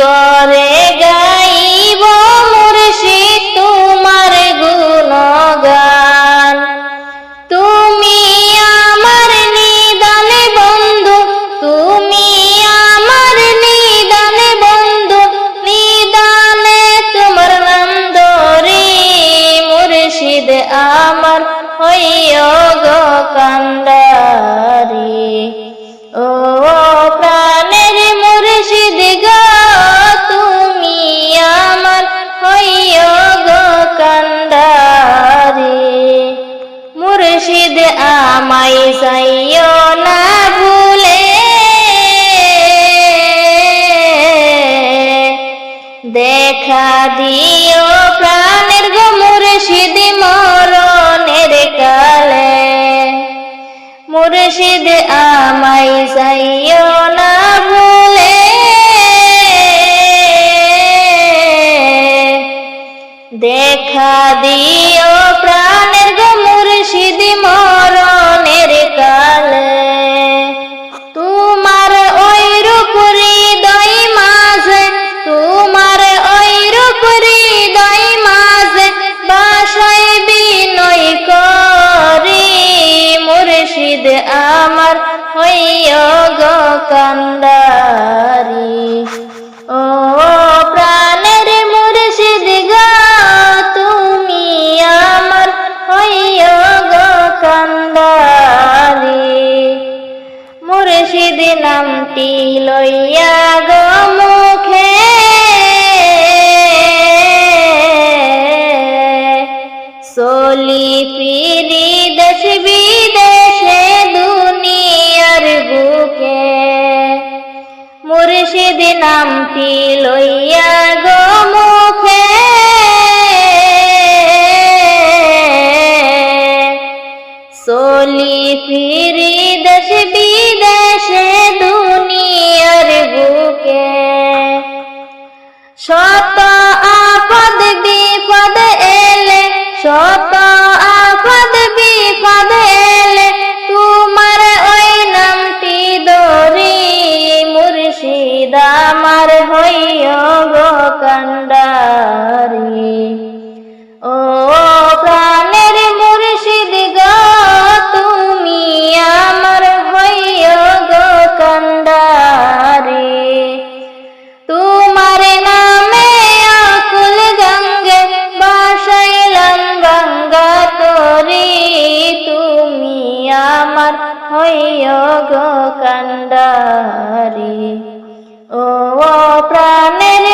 করে গাইব মুর্শিদ তোমার গুণগান। তুমি আমার নিদান বন্ধু, তুমি আমার নিদান বন্ধু, নিদানে তোমার নাম ধরি মুর্শিদ আমার হইও গো কান্ডারি। ও প্রাণের মুর্শিদ গো তুমি আমার হইও গো কান্ডারি। মুর্শিদ আমায় চাইও না ভুলে, দেখা দিও প্রাণের গো মুর্শিদ মরণের কালে। মুর্শিদ আমায় চাইও না ভুলে, দেখা দিও প্রাণের গো মুর্শিদ মরণের কালে। তোমার ওই রূপ হৃদয় মাঝে, তোমার ওই রূপ হৃদয় মাঝে বাসায় বিনয় করি মুর্শিদ আমার হইও গো কান্ডারি। ও প্রাণের মুর্শিদ গো তুমি আমার হইও গো কান্ডারি। মুর্শিদ নামটি লইয়া গো মুখে, চলি ফিরি দেশ বিদেশে দুনিয়ার বুকে। মুর্শিদ নামটি লইয়া গো মুখে, চলি ফিরি দেশ বিদেশে দুনিয়ার বুকে। শত আপদ বিপদ এলে, শত আপদ বিপদ এলে তোমার ওই নামটি ধরি মুর্শিদ আমার হইও গো কান্ডারি। ও প্রাণের মুর্শিদ গো তুমি আমার হইও গো কান্ডারি। তোমার নামে আকুল গঙ্গে বাসাইলাম গঙ্গা তরি, তুমি আমার হইও গো কান্ডারি। ও প্রাণের